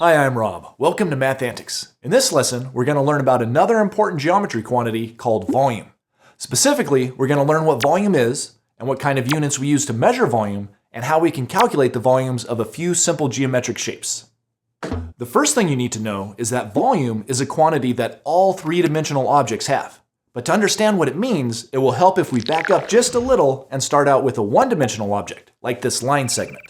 Hi, I'm Rob. Welcome to Math Antics. In this lesson, we're going to learn about another important geometry quantity called volume. Specifically, we're going to learn what volume is, and what kind of units we use to measure volume, and how we can calculate the volumes of a few simple geometric shapes. The first thing you need to know is that volume is a quantity that all three-dimensional objects have. But to understand what it means, it will help if we back up just a little and start out with a one-dimensional object, like this line segment.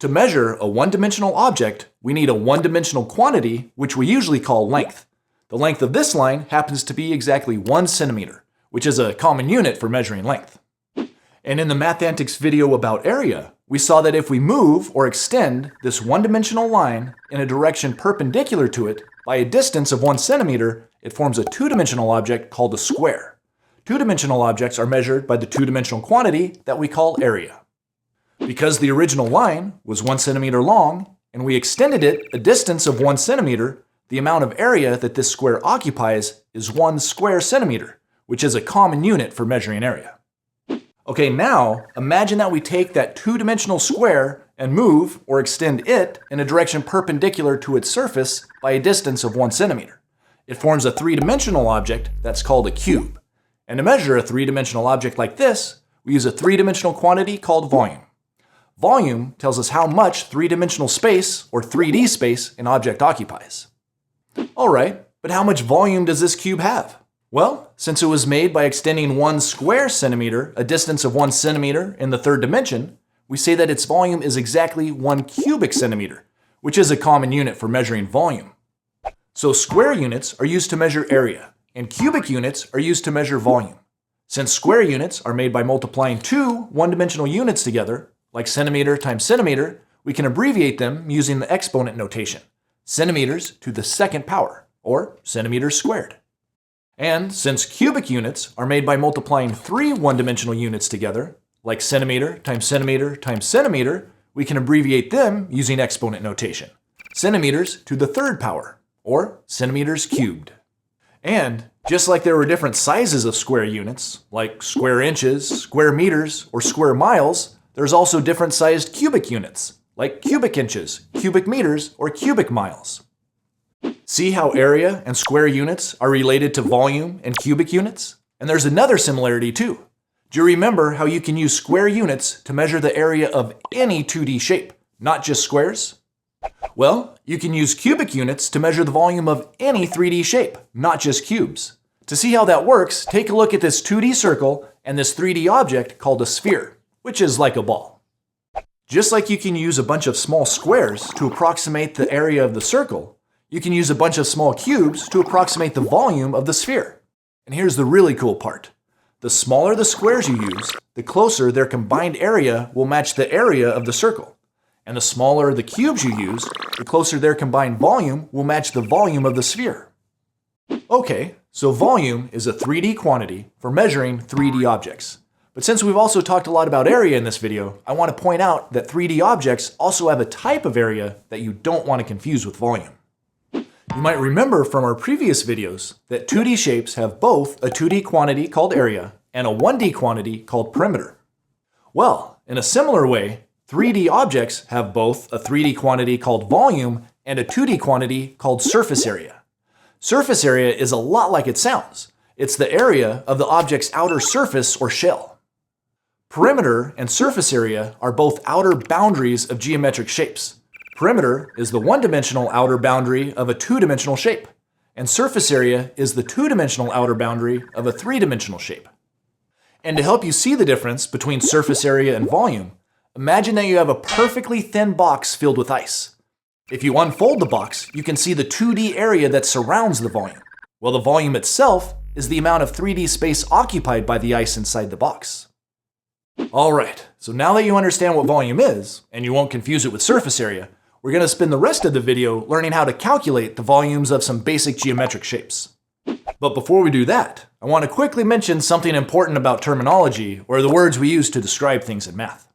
To measure a one-dimensional object, we need a one-dimensional quantity, which we usually call length. The length of this line happens to be exactly 1 centimeter, which is a common unit for measuring length. And in the Math Antics video about area, we saw that if we move or extend this one-dimensional line in a direction perpendicular to it by a distance of 1 centimeter, it forms a two-dimensional object called a square. Two-dimensional objects are measured by the two-dimensional quantity that we call area. Because the original line was 1 centimeter long, and we extended it a distance of 1 centimeter, the amount of area that this square occupies is 1 square centimeter, which is a common unit for measuring area. Okay, now imagine that we take that two-dimensional square and move or extend it in a direction perpendicular to its surface by a distance of 1 centimeter. It forms a three-dimensional object that's called a cube. And to measure a three-dimensional object like this, we use a three-dimensional quantity called volume. Volume tells us how much three-dimensional space, or 3D space, an object occupies. Alright, but how much volume does this cube have? Well, since it was made by extending 1 square centimeter, a distance of 1 centimeter in the third dimension, we say that its volume is exactly 1 cubic centimeter, which is a common unit for measuring volume. So square units are used to measure area, and cubic units are used to measure volume. Since square units are made by multiplying two one-dimensional units together, like centimeter times centimeter, we can abbreviate them using the exponent notation, centimeters to the second power, or centimeters squared. And since cubic units are made by multiplying three one-dimensional units together, like centimeter times centimeter times centimeter, we can abbreviate them using exponent notation, centimeters to the third power, or centimeters cubed. And just like there were different sizes of square units, like square inches, square meters, or square miles, there's also different sized cubic units, like cubic inches, cubic meters, or cubic miles. See how area and square units are related to volume and cubic units? And there's another similarity too. Do you remember how you can use square units to measure the area of any 2D shape, not just squares? Well, you can use cubic units to measure the volume of any 3D shape, not just cubes. To see how that works, take a look at this 2D circle and this 3D object called a sphere, which is like a ball. Just like you can use a bunch of small squares to approximate the area of the circle, you can use a bunch of small cubes to approximate the volume of the sphere. And here's the really cool part. The smaller the squares you use, the closer their combined area will match the area of the circle. And the smaller the cubes you use, the closer their combined volume will match the volume of the sphere. Okay, so volume is a 3D quantity for measuring 3D objects. But since we've also talked a lot about area in this video, I want to point out that 3D objects also have a type of area that you don't want to confuse with volume. You might remember from our previous videos that 2D shapes have both a 2D quantity called area and a 1D quantity called perimeter. Well, in a similar way, 3D objects have both a 3D quantity called volume and a 2D quantity called surface area. Surface area is a lot like it sounds. It's the area of the object's outer surface or shell. Perimeter and surface area are both outer boundaries of geometric shapes. Perimeter is the one-dimensional outer boundary of a two-dimensional shape, and surface area is the two-dimensional outer boundary of a three-dimensional shape. And to help you see the difference between surface area and volume, imagine that you have a perfectly thin box filled with ice. If you unfold the box, you can see the 2D area that surrounds the volume, while the volume itself is the amount of 3D space occupied by the ice inside the box. Alright, so now that you understand what volume is, and you won't confuse it with surface area, we're going to spend the rest of the video learning how to calculate the volumes of some basic geometric shapes. But before we do that, I want to quickly mention something important about terminology, or the words we use to describe things in math.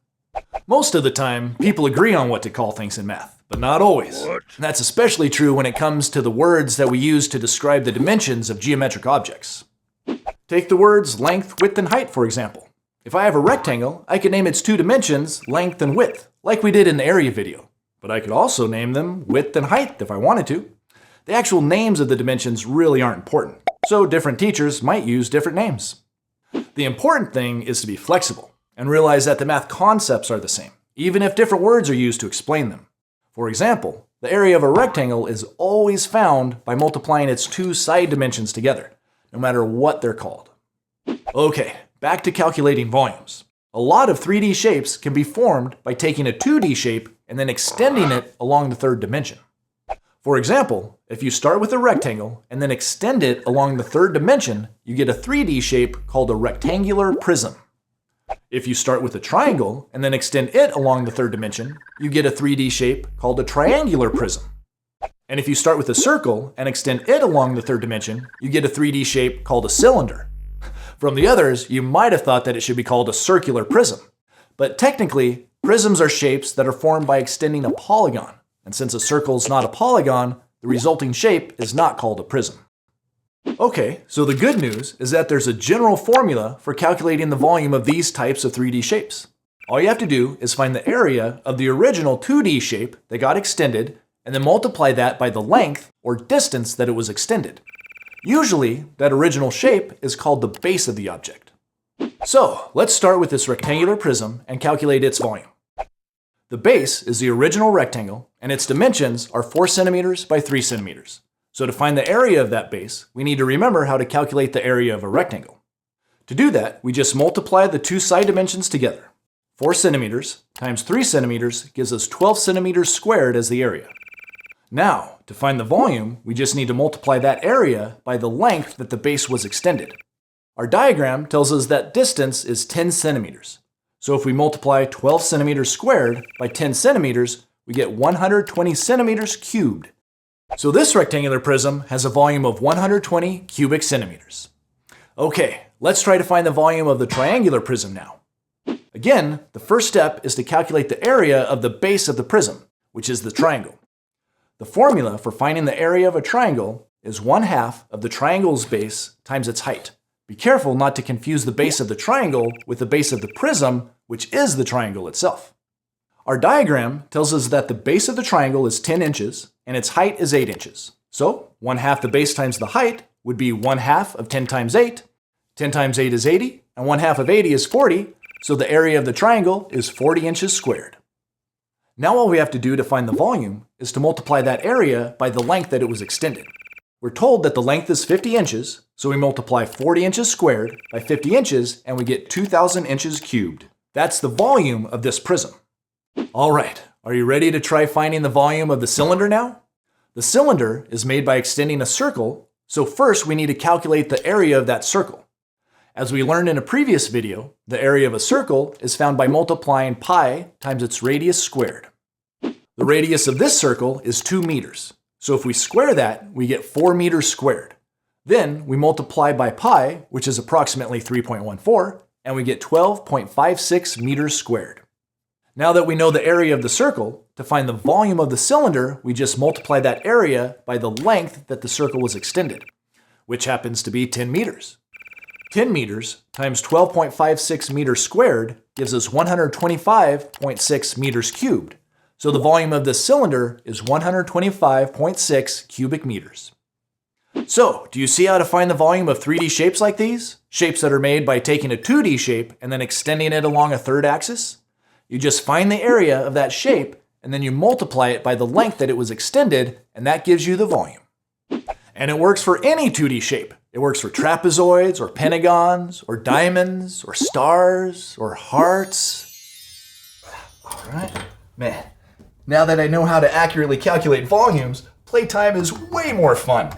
Most of the time, people agree on what to call things in math, but not always. And that's especially true when it comes to the words that we use to describe the dimensions of geometric objects. Take the words length, width, and height, for example. If I have a rectangle, I can name its two dimensions, length and width, like we did in the area video. but I could also name them width and height if I wanted to. The actual names of the dimensions really aren't important, so different teachers might use different names. The important thing is to be flexible and realize that the math concepts are the same, even if different words are used to explain them. For example, the area of a rectangle is always found by multiplying its two side dimensions together, no matter what they're called. Okay, back to calculating volumes. A lot of 3D shapes can be formed by taking a 2D shape and then extending it along the third dimension. For example, if you start with a rectangle and then extend it along the third dimension, you get a 3D shape called a rectangular prism. If you start with a triangle and then extend it along the third dimension, you get a 3D shape called a triangular prism. And if you start with a circle and extend it along the third dimension, you get a 3D shape called a cylinder. From the others, you might have thought that it should be called a circular prism. But technically, prisms are shapes that are formed by extending a polygon. And since a circle is not a polygon, the resulting shape is not called a prism. Okay, so the good news is that there's a general formula for calculating the volume of these types of 3D shapes. All you have to do is find the area of the original 2D shape that got extended and then multiply that by the length or distance that it was extended. Usually, that original shape is called the base of the object. So, let's start with this rectangular prism and calculate its volume. The base is the original rectangle, and its dimensions are 4 centimeters by 3 centimeters. So to find the area of that base, we need to remember how to calculate the area of a rectangle. To do that, we just multiply the two side dimensions together. 4 centimeters times 3 centimeters gives us 12 centimeters squared as the area. Now, to find the volume, we just need to multiply that area by the length that the base was extended. Our diagram tells us that distance is 10 centimeters. So if we multiply 12 centimeters squared by 10 centimeters, we get 120 centimeters cubed. So this rectangular prism has a volume of 120 cubic centimeters. Okay, let's try to find the volume of the triangular prism now. Again, the first step is to calculate the area of the base of the prism, which is the triangle. The formula for finding the area of a triangle is 1/2 of the triangle's base times its height. Be careful not to confuse the base of the triangle with the base of the prism, which is the triangle itself. Our diagram tells us that the base of the triangle is 10 inches and its height is 8 inches. So 1/2 the base times the height would be 1/2 of 10 times 8. 10 times 8 is 80, and 1/2 of 80 is 40, so the area of the triangle is 40 inches squared. Now all we have to do to find the volume is to multiply that area by the length that it was extended. We're told that the length is 50 inches, so we multiply 40 inches squared by 50 inches and we get 2,000 inches cubed. That's the volume of this prism. All right, are you ready to try finding the volume of the cylinder now? The cylinder is made by extending a circle, so first we need to calculate the area of that circle. As we learned in a previous video, the area of a circle is found by multiplying pi times its radius squared. The radius of this circle is 2 meters. So if we square that, we get 4 meters squared. Then we multiply by pi, which is approximately 3.14, and we get 12.56 meters squared. Now that we know the area of the circle, to find the volume of the cylinder, we just multiply that area by the length that the circle was extended, which happens to be 10 meters. 10 meters times 12.56 meters squared gives us 125.6 meters cubed. So the volume of this cylinder is 125.6 cubic meters. So, do you see how to find the volume of 3D shapes like these? Shapes that are made by taking a 2D shape and then extending it along a third axis? You just find the area of that shape and then you multiply it by the length that it was extended, and that gives you the volume. And it works for any 2D shape. It works for trapezoids or pentagons or diamonds or stars or hearts. All right, man. Now that I know how to accurately calculate volumes, playtime is way more fun.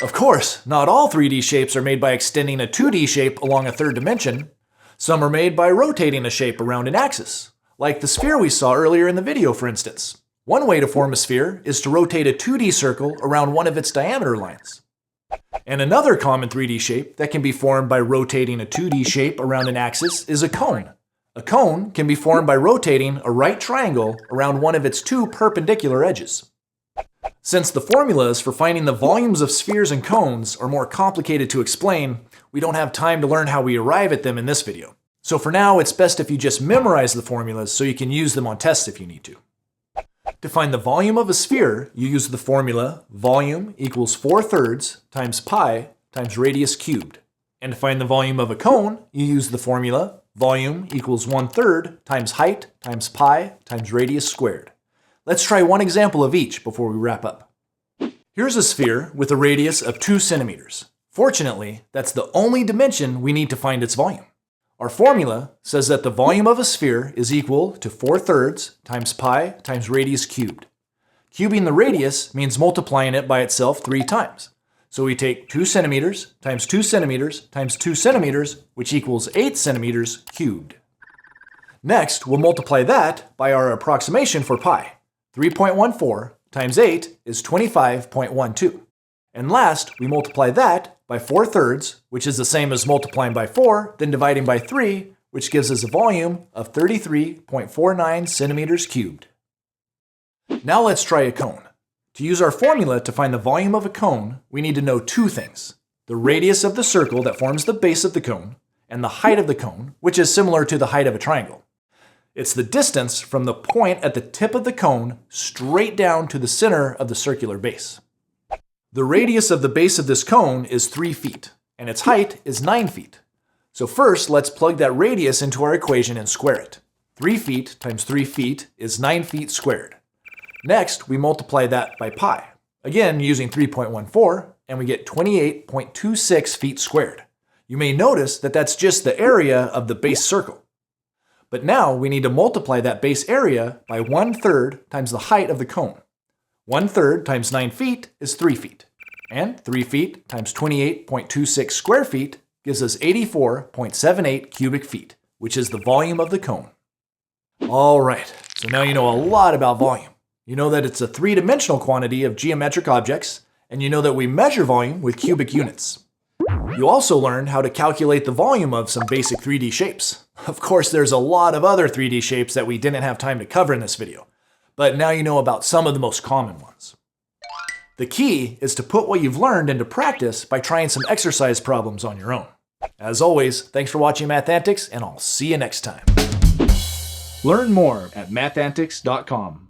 Of course, not all 3D shapes are made by extending a 2D shape along a third dimension. Some are made by rotating a shape around an axis, like the sphere we saw earlier in the video, for instance. One way to form a sphere is to rotate a 2D circle around one of its diameter lines. And another common 3D shape that can be formed by rotating a 2D shape around an axis is a cone. A cone can be formed by rotating a right triangle around one of its two perpendicular edges. Since the formulas for finding the volumes of spheres and cones are more complicated to explain, we don't have time to learn how we arrive at them in this video. So for now, it's best if you just memorize the formulas so you can use them on tests if you need to. To find the volume of a sphere, you use the formula volume equals 4/3 times pi times radius cubed. And to find the volume of a cone, you use the formula volume equals 1/3 times height times pi times radius squared. Let's try one example of each before we wrap up. Here's a sphere with a radius of 2 centimeters. Fortunately, that's the only dimension we need to find its volume. Our formula says that the volume of a sphere is equal to 4/3 times pi times radius cubed. Cubing the radius means multiplying it by itself 3 times. So we take 2 centimeters times 2 centimeters times 2 centimeters, which equals 8 centimeters cubed. Next, we'll multiply that by our approximation for pi. 3.14 times 8 is 25.12. And last, we multiply that by 4/3, which is the same as multiplying by 4, then dividing by 3, which gives us a volume of 33.49 centimeters cubed. Now let's try a cone. To use our formula to find the volume of a cone, we need to know 2 things: the radius of the circle that forms the base of the cone, and the height of the cone, which is similar to the height of a triangle. It's the distance from the point at the tip of the cone straight down to the center of the circular base. The radius of the base of this cone is 3 feet, and its height is 9 feet. So first, let's plug that radius into our equation and square it. 3 feet times 3 feet is 9 feet squared. Next, we multiply that by pi, again using 3.14, and we get 28.26 feet squared. You may notice that that's just the area of the base circle. But now we need to multiply that base area by 1/3 times the height of the cone. 1/3 times 9 feet is 3 feet, and 3 feet times 28.26 square feet gives us 84.78 cubic feet, which is the volume of the cone. All right, so now you know a lot about volume. You know that it's a 3-dimensional quantity of geometric objects, and you know that we measure volume with cubic units. You also learned how to calculate the volume of some basic 3D shapes. Of course, there's a lot of other 3D shapes that we didn't have time to cover in this video, but now you know about some of the most common ones. The key is to put what you've learned into practice by trying some exercise problems on your own. As always, thanks for watching Math Antics, and I'll see you next time. Learn more at mathantics.com.